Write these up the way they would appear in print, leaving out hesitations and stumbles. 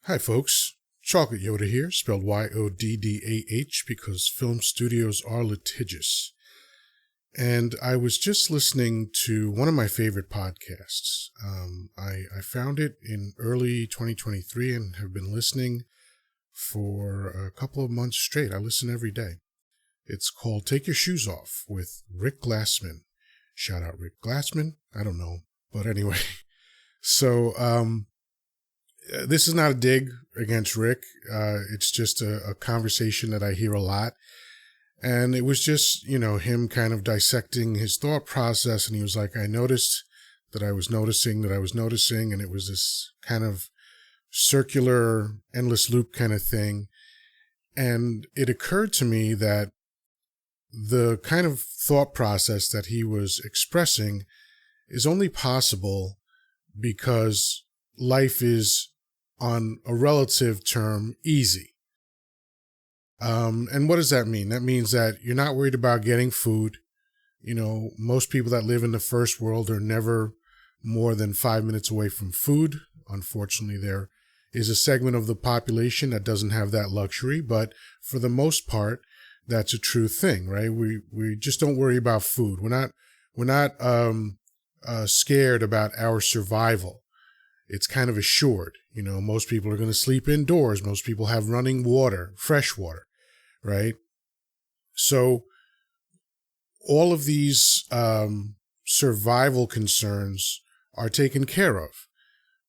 Hi, folks. Chocolate Yoddah here, spelled Yoddah, because film studios are litigious. And I was just listening to one of my favorite podcasts. I found it in early 2023 and have been listening for a couple of months straight. I listen every day. It's called Take Your Shoes Off with Rick Glassman. Shout out Rick Glassman. I don't know. But anyway, so this is not a dig against Rick. It's just a conversation that I hear a lot. And it was just, him kind of dissecting his thought process. And he was like, I noticed that I was noticing that I was noticing. And it was this kind of circular, endless loop kind of thing. And it occurred to me that the kind of thought process that he was expressing is only possible because life is, on a relative term, easy. And what does that mean? That means that you're not worried about getting food. Most people that live in the first world are never more than 5 minutes away from food. Unfortunately, there is a segment of the population that doesn't have that luxury, but for the most part, that's a true thing, right? We just don't worry about food. We're not scared about our survival. It's kind of assured. Most people are going to sleep indoors. Most people have running water, fresh water, right? So all of these survival concerns are taken care of.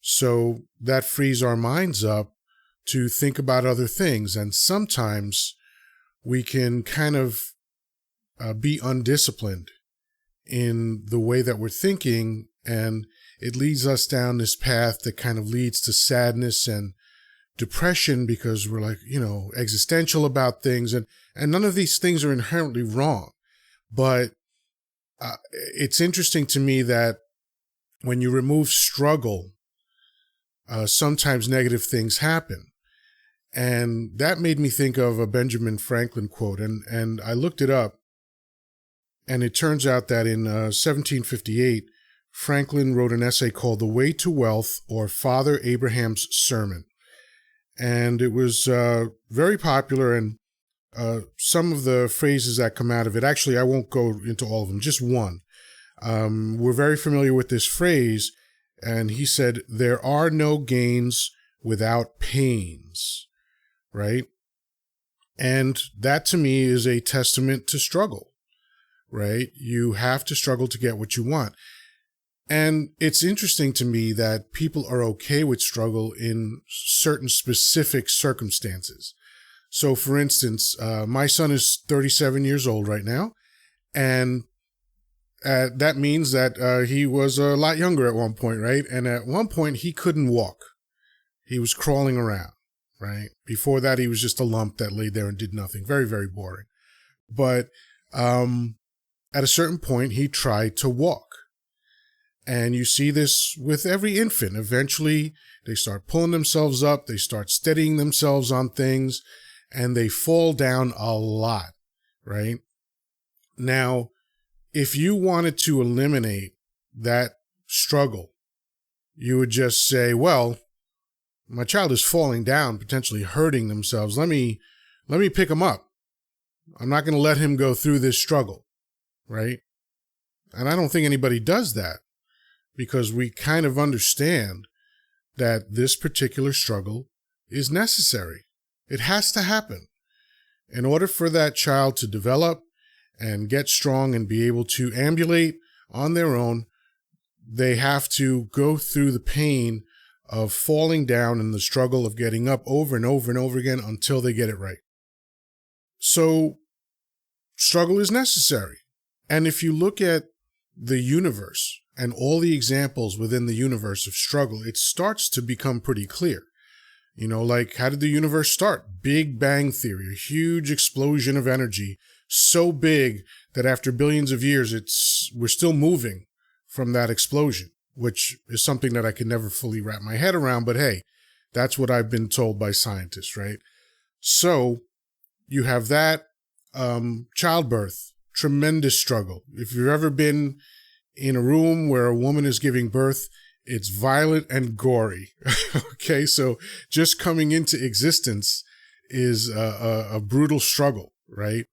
So that frees our minds up to think about other things. And sometimes we can kind of be undisciplined in the way that we're thinking, and it leads us down this path that kind of leads to sadness and depression because we're like, existential about things. And none of these things are inherently wrong. But it's interesting to me that when you remove struggle, sometimes negative things happen. And that made me think of a Benjamin Franklin quote. And I looked it up. And it turns out that in 1758, Franklin wrote an essay called The Way to Wealth, or Father Abraham's Sermon. And it was very popular, and some of the phrases that come out of it, actually, I won't go into all of them, just one. We're very familiar with this phrase, and he said, there are no gains without pains, right? And that to me is a testament to struggle, right? You have to struggle to get what you want. And it's interesting to me that people are okay with struggle in certain specific circumstances. So, for instance, my son is 37 years old right now, and that means that he was a lot younger at one point, right? And at one point, he couldn't walk. He was crawling around, right? Before that, he was just a lump that laid there and did nothing. Very, very boring. But at a certain point, he tried to walk. And you see this with every infant. Eventually, they start pulling themselves up, they start steadying themselves on things, and they fall down a lot, right? Now, if you wanted to eliminate that struggle, you would just say, well, my child is falling down, potentially hurting themselves. Let me pick him up. I'm not going to let him go through this struggle, right? And I don't think anybody does that, because we kind of understand that this particular struggle is necessary. It has to happen. In order for that child to develop and get strong and be able to ambulate on their own, they have to go through the pain of falling down and the struggle of getting up over and over and over again until they get it right. So struggle is necessary. And if you look at the universe and all the examples within the universe of struggle, it starts to become pretty clear. Like, how did the universe start? Big Bang Theory, a huge explosion of energy, so big that after billions of years, we're still moving from that explosion, which is something that I can never fully wrap my head around. But hey, that's what I've been told by scientists, right? So you have that, childbirth, tremendous struggle. If you've ever been in a room where a woman is giving birth, It's violent and gory. Okay, so just coming into existence is a brutal struggle, right?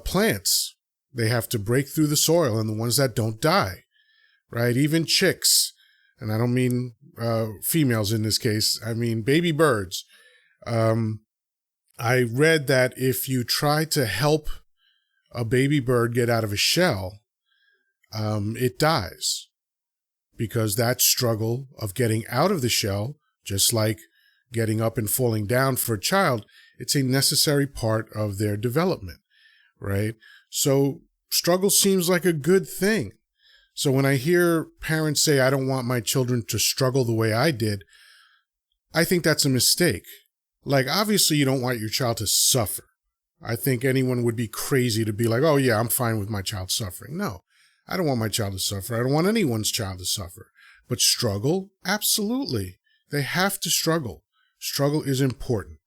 Plants, they have to break through the soil, and the ones that don't die, right? Even chicks, and I don't mean females in this case, I mean baby birds. I read that if you try to help a baby bird get out of a shell, it dies, because that struggle of getting out of the shell, just like getting up and falling down for a child, it's a necessary part of their development, right? So struggle seems like a good thing. So when I hear parents say, I don't want my children to struggle the way I did, I think that's a mistake. Like, obviously you don't want your child to suffer. I think anyone would be crazy to be like, oh yeah, I'm fine with my child suffering. No, I don't want my child to suffer. I don't want anyone's child to suffer. But struggle, absolutely. They have to struggle. Struggle is important.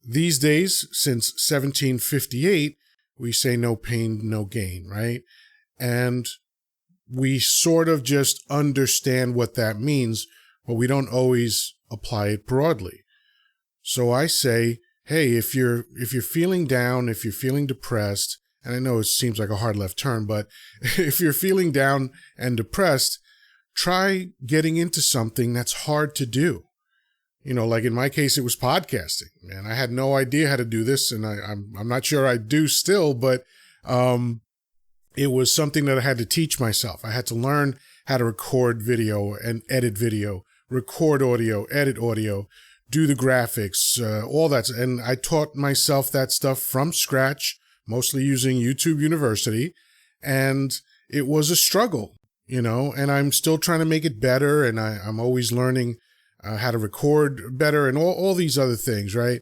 These days, since 1758, we say no pain, no gain, right? And we sort of just understand what that means, but we don't always apply it broadly. So I say, hey, if you're feeling down, if you're feeling depressed, and I know it seems like a hard left turn, but if you're feeling down and depressed, try getting into something that's hard to do. You know, like in my case, it was podcasting. Man, I had no idea how to do this, and I'm not sure I do still, but it was something that I had to teach myself. I had to learn how to record video and edit video, record audio, edit audio, do the graphics, all that. And I taught myself that stuff from scratch, mostly using YouTube University. And it was a struggle, you know, and I'm still trying to make it better. And I'm always learning how to record better and all these other things, right?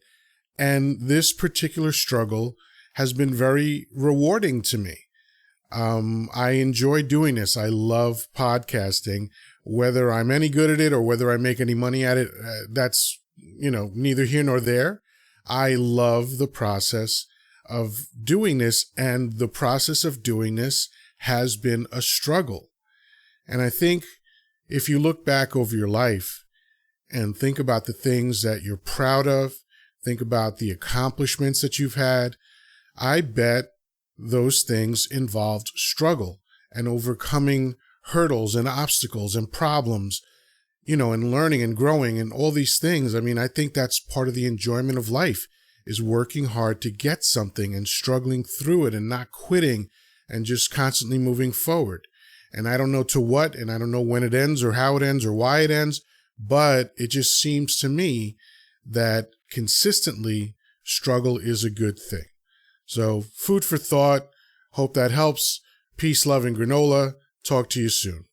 And this particular struggle has been very rewarding to me. I enjoy doing this. I love podcasting. Whether I'm any good at it or whether I make any money at it, that's, you know, neither here nor there. I love the process of doing this, and the process of doing this has been a struggle. And I think if you look back over your life and think about the things that you're proud of, think about the accomplishments that you've had, I bet those things involved struggle and overcoming hurdles and obstacles and problems, you know, and learning and growing and all these things. I mean, I think that's part of the enjoyment of life, is working hard to get something and struggling through it and not quitting and just constantly moving forward. And I don't know to what, and I don't know when it ends or how it ends or why it ends, but it just seems to me that consistently struggle is a good thing. So food for thought. Hope that helps. Peace, love, and granola. Talk to you soon.